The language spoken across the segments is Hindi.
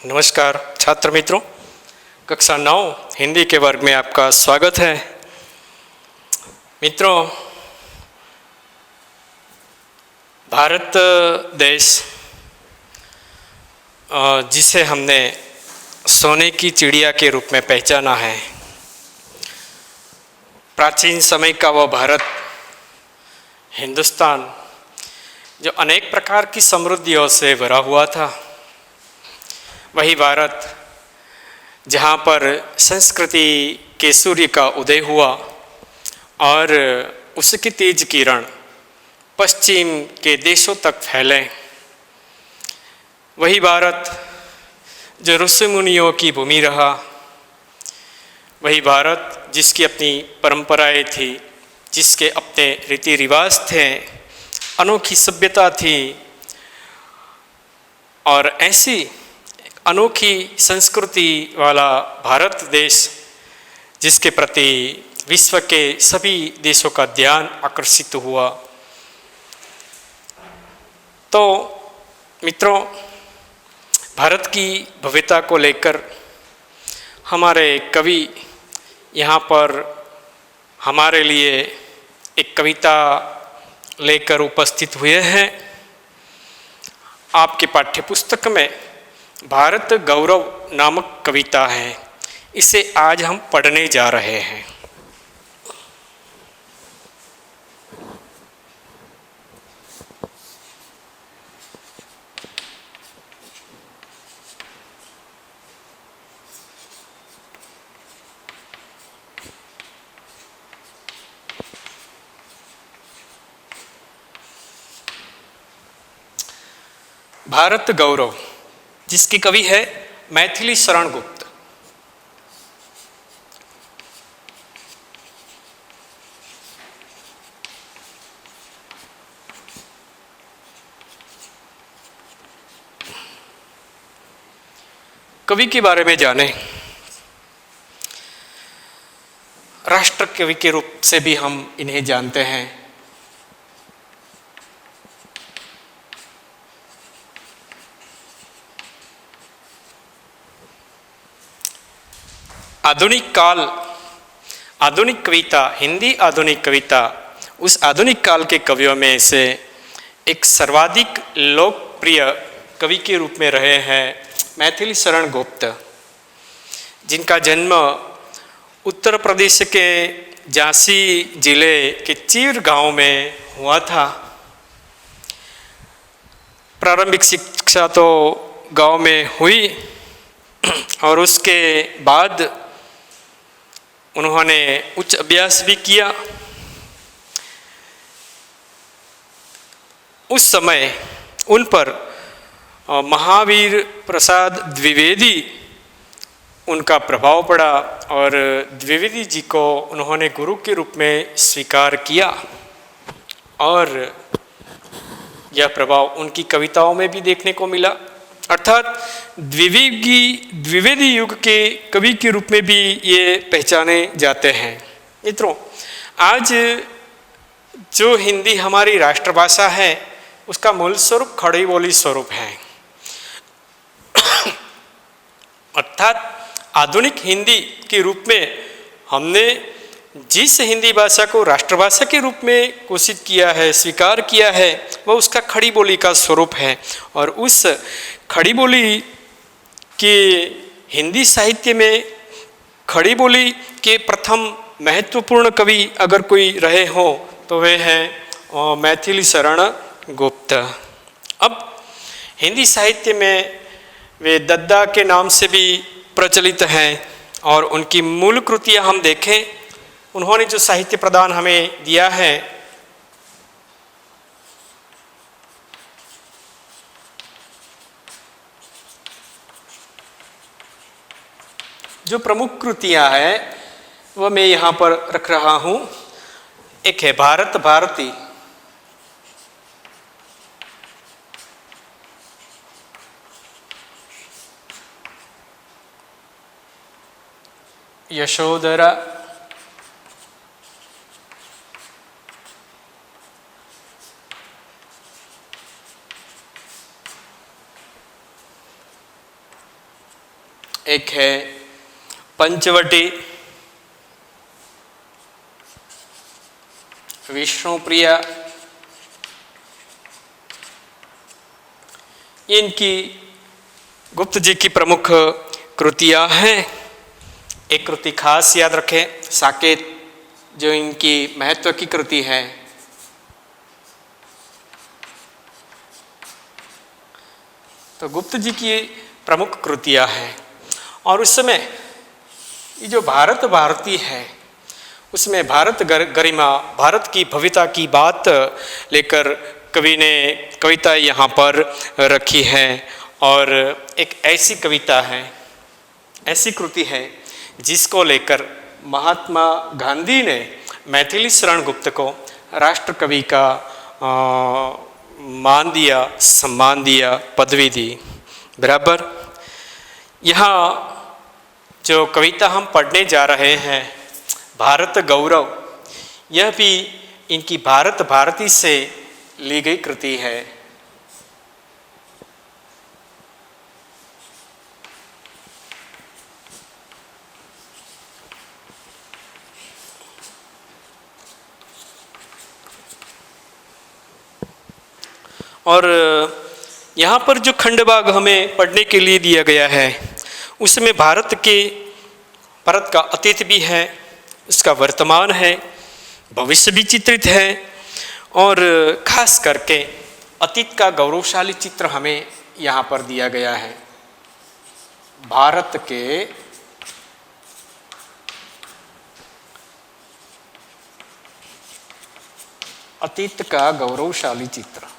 नमस्कार छात्र मित्रों, कक्षा 9 हिंदी के वर्ग में आपका स्वागत है। मित्रों, भारत देश जिसे हमने सोने की चिड़िया के रूप में पहचाना है, प्राचीन समय का वह भारत हिंदुस्तान जो अनेक प्रकार की समृद्धियों से भरा हुआ था, वही भारत जहाँ पर संस्कृति के सूर्य का उदय हुआ और उसकी तेज किरण पश्चिम के देशों तक फैले, वही भारत जो ऋषि मुनियों की भूमि रहा, वही भारत जिसकी अपनी परंपराएं थी, जिसके अपने रीति रिवाज थे, अनोखी सभ्यता थी और ऐसी अनोखी संस्कृति वाला भारत देश जिसके प्रति विश्व के सभी देशों का ध्यान आकर्षित हुआ। तो मित्रों, भारत की भव्यता को लेकर हमारे कवि यहाँ पर हमारे लिए एक कविता लेकर उपस्थित हुए हैं। आपके पाठ्यपुस्तक में भारत गौरव नामक कविता है, इसे आज हम पढ़ने जा रहे हैं। भारत गौरव, जिसके कवि है मैथिली शरण गुप्त। कवि के बारे में जाने, राष्ट्र कवि के रूप से भी हम इन्हें जानते हैं। आधुनिक काल, आधुनिक कविता, हिंदी आधुनिक कविता, उस आधुनिक काल के कवियों में से एक सर्वाधिक लोकप्रिय कवि के रूप में रहे हैं मैथिली शरण गुप्त, जिनका जन्म उत्तर प्रदेश के झांसी जिले के चीर गांव में हुआ था। प्रारंभिक शिक्षा तो गांव में हुई और उसके बाद उन्होंने उच्च अभ्यास भी किया। उस समय उन पर महावीर प्रसाद द्विवेदी उनका प्रभाव पड़ा और द्विवेदी जी को उन्होंने गुरु के रूप में स्वीकार किया और यह प्रभाव उनकी कविताओं में भी देखने को मिला। अर्थात द्विवेदी युग के कवि के रूप में भी ये पहचाने जाते हैं। मित्रों, आज जो हिंदी हमारी राष्ट्रभाषा है, उसका मूल स्वरूप खड़ी बोली स्वरूप है। अर्थात आधुनिक हिंदी के रूप में हमने जिस हिंदी भाषा को राष्ट्रभाषा के रूप में घोषित किया है, स्वीकार किया है, वह उसका खड़ी बोली का स्वरूप है। और उस खड़ी बोली के हिंदी साहित्य में खड़ी बोली के प्रथम महत्वपूर्ण कवि अगर कोई रहे हो तो वे हैं मैथिली शरण गुप्त। अब हिंदी साहित्य में वे दद्दा के नाम से भी प्रचलित हैं और उनकी मूल कृतियाँ हम देखें, उन्होंने जो साहित्य प्रदान हमें दिया है, जो प्रमुख कृतियां हैं वह मैं यहाँ पर रख रहा हूँ। एक है भारत भारती, यशोधरा, एक है पंचवटी, विष्णुप्रिया, इनकी गुप्त जी की प्रमुख कृतियां हैं। एक कृति खास याद रखें, साकेत, जो इनकी महत्व की कृति है। तो गुप्त जी की प्रमुख कृतियां हैं। और उस समय ये जो भारत भारती है, उसमें भारत गरिमा, भारत की भव्यता की बात लेकर कवि ने कविता यहाँ पर रखी है। और एक ऐसी कविता है, ऐसी कृति है जिसको लेकर महात्मा गांधी ने मैथिली शरण गुप्त को राष्ट्र कवि का मान दिया, सम्मान दिया, पदवी दी। बराबर यहाँ जो कविता हम पढ़ने जा रहे हैं, भारत गौरव, यह भी इनकी भारत भारती से ली गई कृति है। और यहाँ पर जो खंडभाग हमें पढ़ने के लिए दिया गया है, उसमें भारत का अतीत भी है, उसका वर्तमान है, भविष्य भी चित्रित है। और खास करके अतीत का गौरवशाली चित्र हमें यहाँ पर दिया गया है। भारत के अतीत का गौरवशाली चित्र।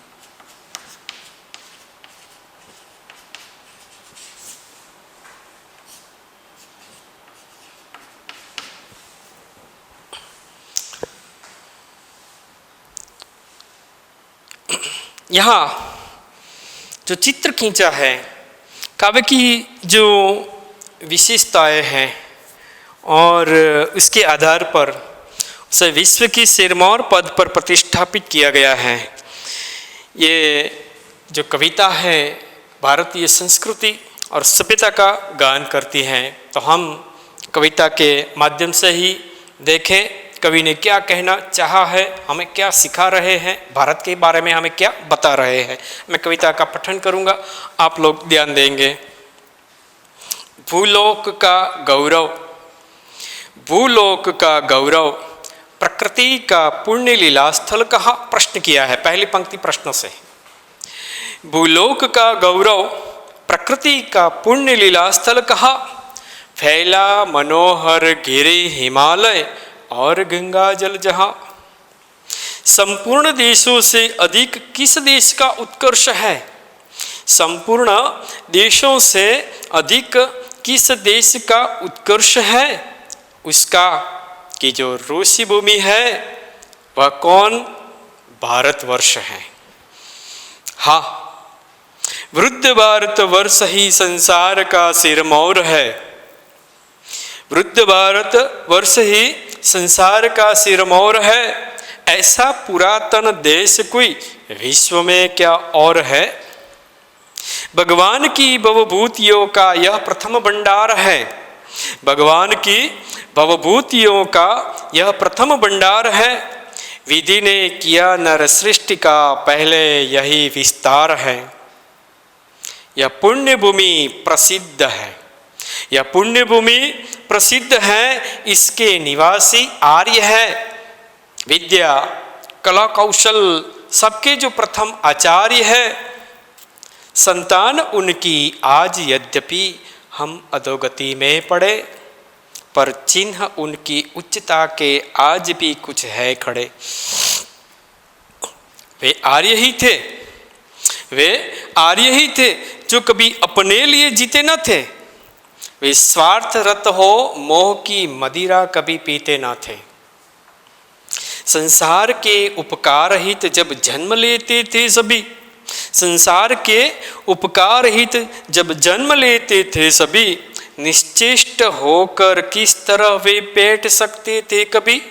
यहाँ जो चित्र खींचा है, काव्य की जो विशेषताएं हैं और उसके आधार पर उसे विश्व की सिरमौर पद पर प्रतिष्ठापित किया गया है। ये जो कविता है भारतीय संस्कृति और सभ्यता का गान करती है। तो हम कविता के माध्यम से ही देखें कवि ने क्या कहना चाहा है, हमें क्या सिखा रहे हैं, भारत के बारे में हमें क्या बता रहे हैं। मैं कविता का पठन करूंगा, आप लोग ध्यान देंगे। भूलोक का गौरव, भूलोक का गौरव, प्रकृति का पुण्य लीला स्थल कहा। प्रश्न किया है पहली पंक्ति प्रश्न से। भूलोक का गौरव, प्रकृति का पुण्य लीला स्थल कहा। फैला मनोहर गिरि हिमालय और गंगा जल जहाँ। संपूर्ण देशों से अधिक किस देश का उत्कर्ष है। संपूर्ण देशों से अधिक किस देश का उत्कर्ष है। उसका कि जो रूसी भूमि है वह कौन, भारतवर्ष है। हाँ, वृद्ध भारतवर्ष ही संसार का सिरमौर है। वृद्ध भारत वर्ष ही संसार का सिरमौर है। ऐसा पुरातन देश कोई विश्व में क्या और है। भगवान की भवभूतियों का यह प्रथम भंडार है। भगवान की भवभूतियों का यह प्रथम भंडार है। विधि ने किया नर सृष्टि का पहले यही विस्तार है। यह पुण्य भूमि प्रसिद्ध है। यह पुण्य भूमि प्रसिद्ध है। इसके निवासी आर्य है। विद्या कला कौशल सबके जो प्रथम आचार्य है। संतान उनकी आज यद्यपि हम अधोगति में पड़े, पर चिन्ह उनकी उच्चता के आज भी कुछ है खड़े। वे आर्य ही थे, वे आर्य ही थे जो कभी अपने लिए जीते न थे। वे स्वार्थ रत हो मोह की मदिरा कभी पीते ना थे। संसार के उपकार हित जब जन्म लेते थे सभी, संसार के उपकार हित जब जन्म लेते थे सभी, निश्चेष्ट होकर किस तरह वे बैठ सकते थे कभी।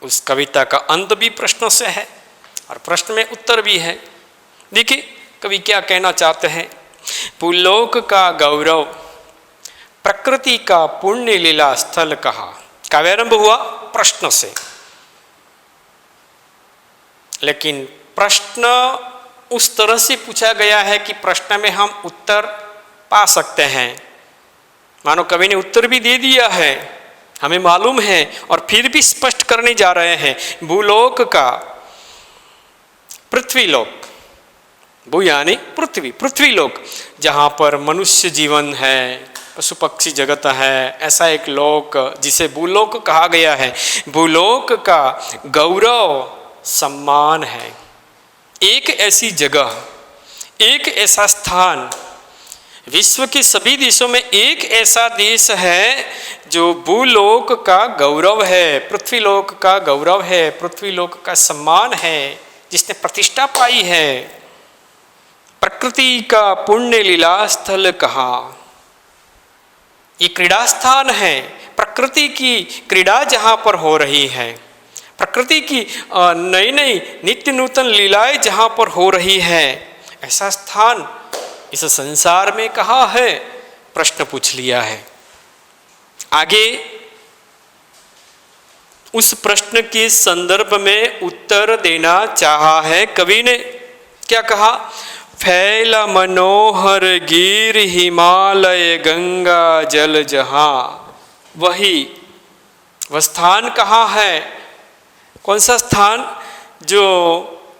उस कविता का अंत भी प्रश्न से है और प्रश्न में उत्तर भी है। देखिए कवि क्या कहना चाहते हैं। भूलोक का गौरव, प्रकृति का पुण्य लीला स्थल कहा। काव्यारंभ हुआ प्रश्न से, लेकिन प्रश्न उस तरह से पूछा गया है कि प्रश्न में हम उत्तर पा सकते हैं। मानो कवि ने उत्तर भी दे दिया है, हमें मालूम है, और फिर भी स्पष्ट करने जा रहे हैं। भूलोक का पृथ्वीलोक, भू यानी पृथ्वी, पृथ्वीलोक जहाँ पर मनुष्य जीवन है, पशु पक्षी जगत है, ऐसा एक लोक जिसे भूलोक कहा गया है। भूलोक का गौरव सम्मान है। एक ऐसी जगह, एक ऐसा स्थान, विश्व के सभी देशों में एक ऐसा देश है जो भूलोक का गौरव है, पृथ्वीलोक का गौरव है, पृथ्वीलोक का सम्मान है, जिसने प्रतिष्ठा पाई है। प्रकृति का पुण्य लीला स्थल कहा। ये क्रीड़ा स्थान है, प्रकृति की क्रीड़ा जहाँ पर हो रही है, प्रकृति की नई नई नित्य नूतन लीलाएं जहाँ पर हो रही है, ऐसा स्थान इस संसार में कहाँ है? प्रश्न पूछ लिया है। आगे उस प्रश्न के संदर्भ में उत्तर देना चाहा है कवि ने। क्या कहा? फैला मनोहर गिर हिमालय गंगा जल जहाँ। वह स्थान कहाँ है? कौन सा स्थान? जो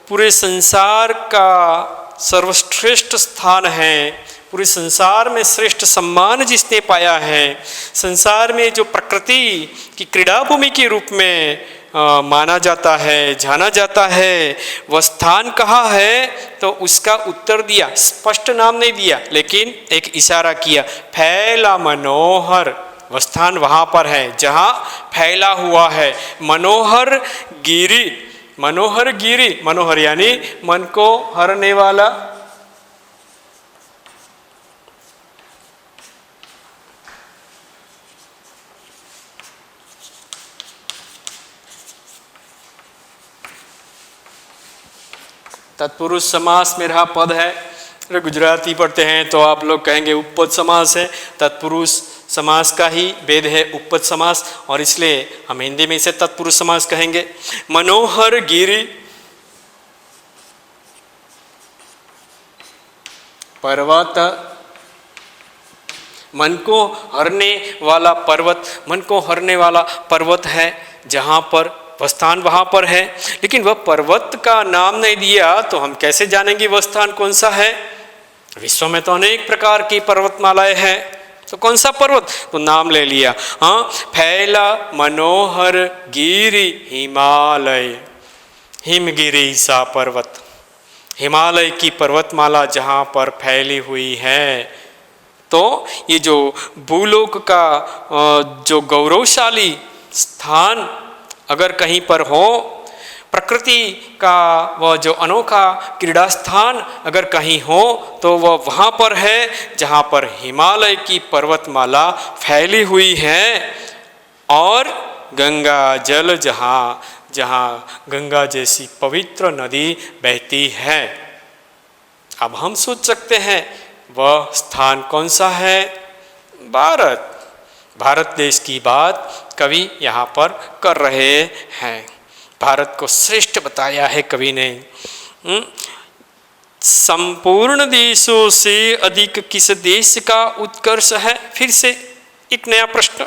पूरे संसार का सर्वश्रेष्ठ स्थान है, पूरे संसार में श्रेष्ठ सम्मान जिसने पाया है, संसार में जो प्रकृति की क्रीड़ा भूमि के रूप में माना जाता है, जाना जाता है, वह स्थान कहाँ है? तो उसका उत्तर दिया, स्पष्ट नाम नहीं दिया, लेकिन एक इशारा किया, फैला मनोहर। वह स्थान वहाँ पर है जहाँ फैला हुआ है मनोहर गिरी। मनोहर गिरी, मनोहर यानी मन को हरने वाला, तत्पुरुष समास में रहा पद है। अगर गुजराती पढ़ते हैं तो आप लोग कहेंगे उपपद समास है, तत्पुरुष समास का ही भेद है उपपद समास, और इसलिए हम हिंदी में इसे तत्पुरुष समास कहेंगे। मनोहर गिरी, पर्वत, मन को हरने वाला पर्वत, मन को हरने वाला पर्वत है जहाँ पर वह स्थान वहाँ पर है, लेकिन वह पर्वत का नाम नहीं दिया तो हम कैसे जानेंगे वह स्थान कौन सा है? विश्व में तो अनेक प्रकार की पर्वतमालाएं हैं, तो कौन सा पर्वत? तो नाम ले लिया। हाँ, फैला मनोहर गिरी हिमालय, हिमगिरी सा पर्वत, हिमालय की पर्वतमाला जहाँ पर फैली हुई है। तो ये जो भूलोक का जो गौरवशाली स्थान अगर कहीं पर हो, प्रकृति का वह जो अनोखा क्रीड़ा स्थान अगर कहीं हो, तो वह वहाँ पर है जहाँ पर हिमालय की पर्वतमाला फैली हुई है, और गंगा जल जहाँ गंगा जैसी पवित्र नदी बहती है। अब हम सोच सकते हैं वह स्थान कौन सा है? भारत। भारत देश की बात कवि यहाँ पर कर रहे हैं। भारत को श्रेष्ठ बताया है कवि ने। संपूर्ण देशों से अधिक किस देश का उत्कर्ष है? फिर से एक नया प्रश्न।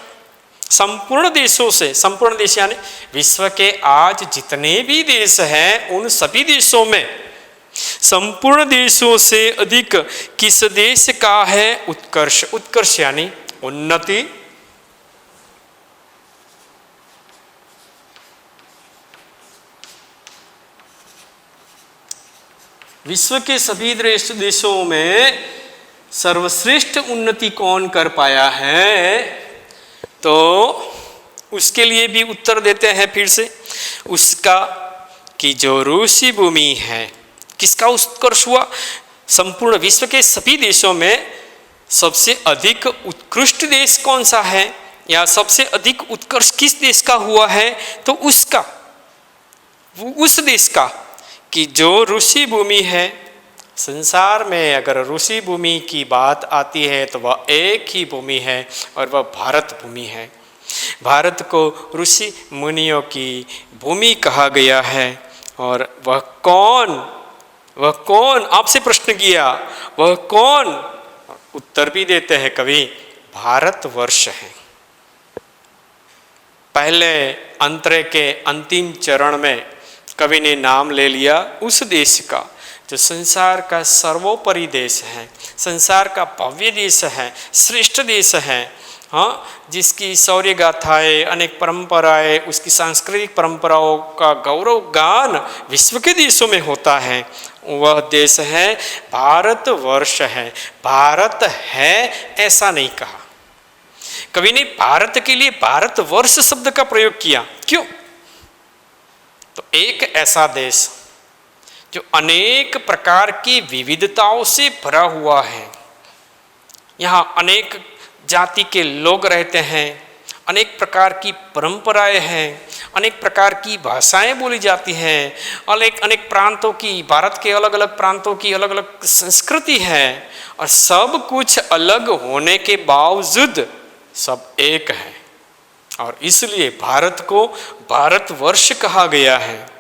संपूर्ण देशों से, संपूर्ण देश यानी विश्व के आज जितने भी देश हैं उन सभी देशों में संपूर्ण देशों से अधिक किस देश का है उत्कर्ष? उत्कर्ष यानी उन्नति। विश्व के सभी देशों में सर्वश्रेष्ठ उन्नति कौन कर पाया है? तो उसके लिए भी उत्तर देते हैं फिर से। उसका कि जो रूसी भूमि है, किसका उत्कर्ष हुआ? संपूर्ण विश्व के सभी देशों में सबसे अधिक उत्कृष्ट देश कौन सा है, या सबसे अधिक उत्कर्ष किस देश का हुआ है? तो उसका, उस देश का कि जो रूसी भूमि है, संसार में अगर ऋषि भूमि की बात आती है तो वह एक ही भूमि है और वह भारत भूमि है। भारत को ऋषि मुनियों की भूमि कहा गया है। और वह कौन आपसे प्रश्न किया, वह कौन? उत्तर भी देते हैं कवि, भारतवर्ष है। पहले अंतरे के अंतिम चरण में कवि ने नाम ले लिया उस देश का जो संसार का सर्वोपरि देश है, संसार का भव्य देश है, श्रेष्ठ देश है। हाँ, जिसकी शौर्य गाथाएँ, अनेक परंपराएं, उसकी सांस्कृतिक परंपराओं का गौरव गान विश्व के देशों में होता है, वह देश है भारतवर्ष है। भारत है ऐसा नहीं कहा, कवि ने भारत के लिए भारतवर्ष शब्द का प्रयोग किया। क्यों? तो एक ऐसा देश जो अनेक प्रकार की विविधताओं से भरा हुआ है, यहाँ अनेक जाति के लोग रहते हैं, अनेक प्रकार की परंपराएं हैं, अनेक प्रकार की भाषाएं बोली जाती हैं, अनेक प्रांतों की, भारत के अलग अलग प्रांतों की अलग अलग संस्कृति है, और सब कुछ अलग होने के बावजूद सब एक है। और इसलिए भारत को भारतवर्ष कहा गया है।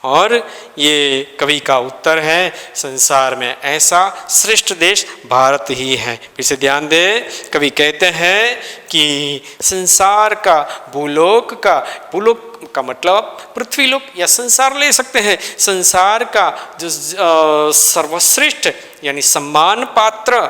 और ये कवि का उत्तर है, संसार में ऐसा श्रेष्ठ देश भारत ही है। फिर से ध्यान दे, कवि कहते हैं कि संसार का भूलोक का मतलब पृथ्वीलोक या संसार ले सकते हैं। संसार का जो सर्वश्रेष्ठ यानी सम्मान पात्र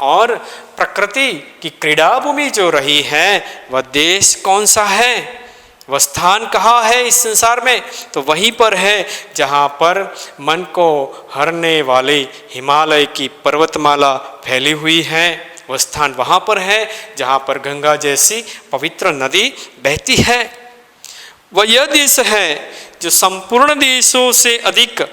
और प्रकृति की क्रीड़ा भूमि जो रही है, वह देश कौन सा है, वह स्थान कहाँ है इस संसार में? तो वहीं पर है जहाँ पर मन को हरने वाली हिमालय की पर्वतमाला फैली हुई है। वह स्थान वहाँ पर है जहाँ पर गंगा जैसी पवित्र नदी बहती है। वह यह देश है जो संपूर्ण देशों से अधिक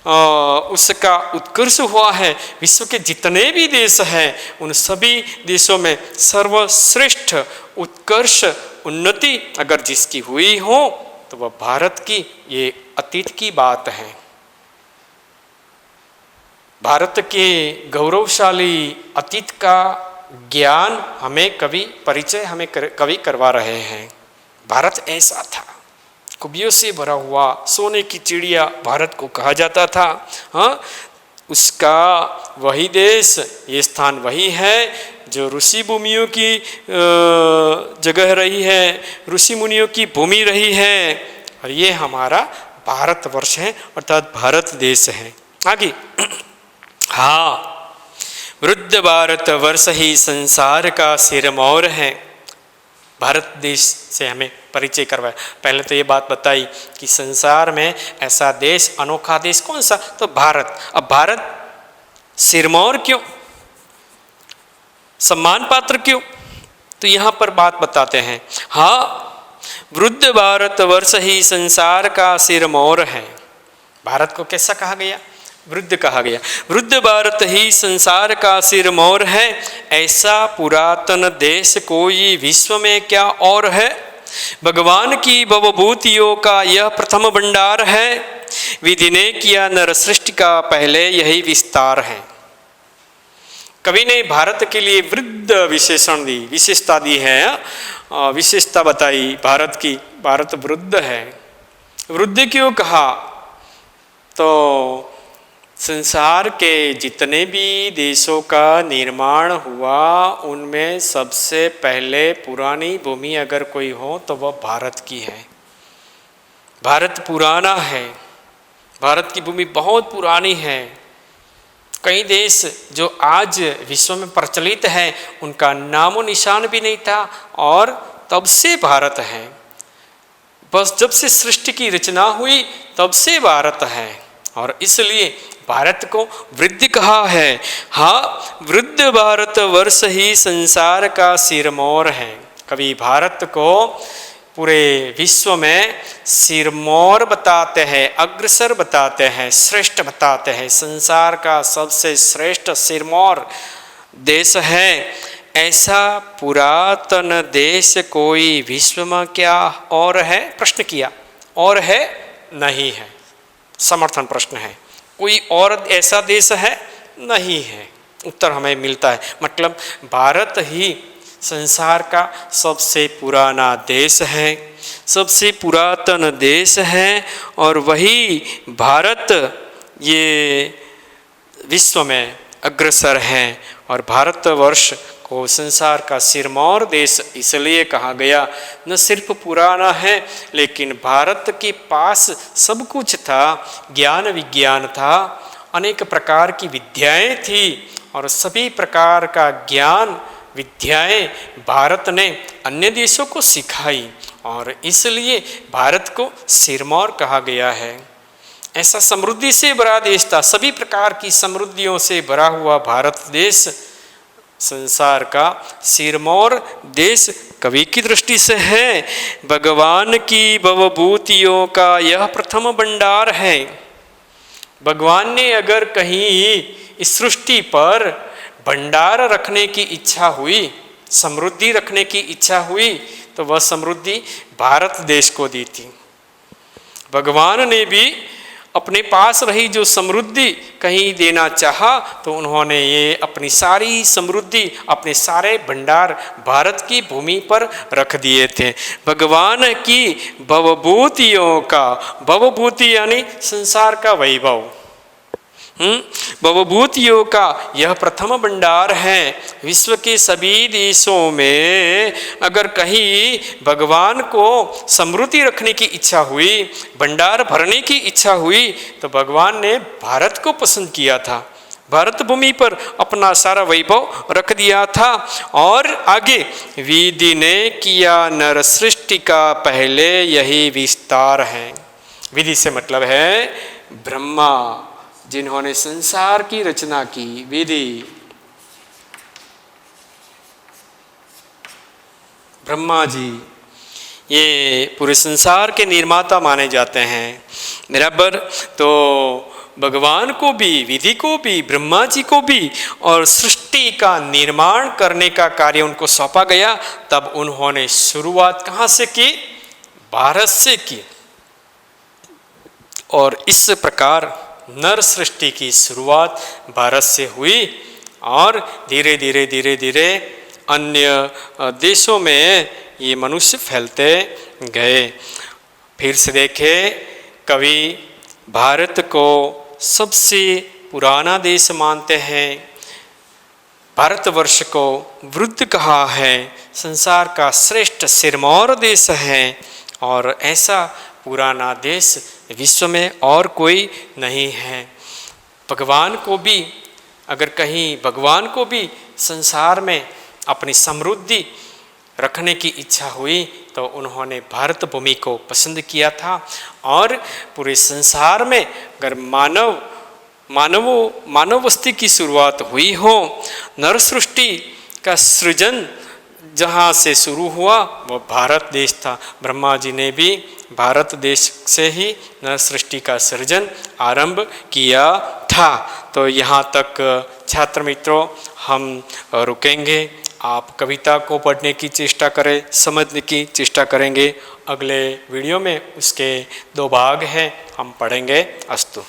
उसका उत्कर्ष हुआ है। विश्व के जितने भी देश हैं उन सभी देशों में सर्वश्रेष्ठ उत्कर्ष उन्नति अगर जिसकी हुई हो तो वह भारत की, ये अतीत की बात है। भारत के गौरवशाली अतीत का ज्ञान हमें कवि करवा रहे हैं। भारत ऐसा था, खूबियों से भरा हुआ सोने की चिड़िया भारत को कहा जाता था। हाँ, उसका वही देश, ये स्थान वही है जो ऋषि भूमियों की जगह रही है, ऋषि मुनियों की भूमि रही है, और ये हमारा भारतवर्ष है अर्थात भारत देश है। आगे, हाँ, वृद्ध भारतवर्ष ही संसार का सिरमौर है। भारत देश से हमें परिचय करवाया। पहले तो ये बात बताई कि संसार में ऐसा देश, अनोखा देश कौन सा? तो भारत। अब भारत सिरमौर क्यों, सम्मान पात्र क्यों? तो यहाँ पर बात बताते हैं। हाँ, वृद्ध भारतवर्ष ही संसार का सिरमौर है। भारत को कैसा कहा गया? वृद्ध कहा गया। वृद्ध भारत ही संसार का सिरमौर है, ऐसा पुरातन देश कोई विश्व में क्या और है। भगवान की भवभूतियों का यह प्रथम भंडार है, विधि ने किया नर सृष्टि का पहले यही विस्तार है। कवि ने भारत के लिए वृद्ध विशेषण दी, विशेषता दी है, विशेषता बताई भारत की। भारत वृद्ध है। वृद्ध क्यों कहा? तो संसार के जितने भी देशों का निर्माण हुआ उनमें सबसे पहले पुरानी भूमि अगर कोई हो तो वह भारत की है। भारत पुराना है, भारत की भूमि बहुत पुरानी है। कई देश जो आज विश्व में प्रचलित हैं उनका नामो निशान भी नहीं था, और तब से भारत है। बस जब से सृष्टि की रचना हुई तब से भारत है, और इसलिए भारत को वृद्ध कहा है। हाँ, वृद्ध भारतवर्ष ही संसार का सिरमौर है। कवि भारत को पूरे विश्व में सिरमौर बताते हैं, अग्रसर बताते हैं, श्रेष्ठ बताते हैं। संसार का सबसे श्रेष्ठ सिरमौर देश है। ऐसा पुरातन देश कोई विश्व में क्या और है? प्रश्न किया। और है? नहीं है, समर्थन प्रश्न है। कोई और ऐसा देश है? नहीं है। उत्तर हमें मिलता है, मतलब भारत ही संसार का सबसे पुराना देश है, सबसे पुरातन देश है, और वही भारत ये विश्व में अग्रसर है। और भारतवर्ष को संसार का सिरमौर देश इसलिए कहा गया, न सिर्फ पुराना है लेकिन भारत के पास सब कुछ था, ज्ञान विज्ञान था, अनेक प्रकार की विद्याएं थी, और सभी प्रकार का ज्ञान विद्याएं भारत ने अन्य देशों को सिखाई, और इसलिए भारत को सिरमौर कहा गया है। ऐसा समृद्धि से भरा देश था, सभी प्रकार की समृद्धियों से भरा हुआ भारत देश संसार का सिरमौर देश कवि की दृष्टि से है। भगवान की भवभूतियों का यह प्रथम भंडार है। भगवान ने अगर कहीं इस सृष्टि पर भंडार रखने की इच्छा हुई, समृद्धि रखने की इच्छा हुई, तो वह समृद्धि भारत देश को दी थी। भगवान ने भी अपने पास रही जो समृद्धि कहीं देना चाहा, तो उन्होंने ये अपनी सारी समृद्धि, अपने सारे भंडार भारत की भूमि पर रख दिए थे। भगवान की भवभूतियों का, भवभूति यानी संसार का वैभव, भवभूतियों का यह प्रथम भंडार है। विश्व के सभी देशों में अगर कहीं भगवान को समृद्धि रखने की इच्छा हुई, भंडार भरने की इच्छा हुई, तो भगवान ने भारत को पसंद किया था, भारत भूमि पर अपना सारा वैभव रख दिया था। और आगे, विधि ने किया नर सृष्टि का पहले यही विस्तार है। विधि से मतलब है ब्रह्मा, जिन्होंने संसार की रचना की। विधि, ब्रह्मा जी ये पूरे संसार के निर्माता माने जाते हैं। बराबर, तो भगवान को भी, विधि को भी, ब्रह्मा जी को भी और सृष्टि का निर्माण करने का कार्य उनको सौंपा गया। तब उन्होंने शुरुआत कहाँ से की? भारत से की। और इस प्रकार नर सृष्टि की शुरुआत भारत से हुई, और धीरे धीरे धीरे धीरे अन्य देशों में ये मनुष्य फैलते गए। फिर से देखें, कवि भारत को सबसे पुराना देश मानते हैं, भारतवर्ष को वृद्ध कहा है, संसार का श्रेष्ठ सिरमौर देश है, और ऐसा पुराना देश विश्व में और कोई नहीं है। भगवान को भी, अगर कहीं भगवान को भी संसार में अपनी समृद्धि रखने की इच्छा हुई, तो उन्होंने भारत भूमि को पसंद किया था। और पूरे संसार में अगर मानव बस्ती की शुरुआत हुई हो, नर सृष्टि का सृजन जहाँ से शुरू हुआ वो भारत देश था। ब्रह्मा जी ने भी भारत देश से ही नर सृष्टि का सृजन आरंभ किया था। तो यहाँ तक छात्र मित्रों हम रुकेंगे। आप कविता को पढ़ने की चेष्टा करें, समझने की चेष्टा करेंगे। अगले वीडियो में उसके 2 भाग हैं, हम पढ़ेंगे। अस्तु।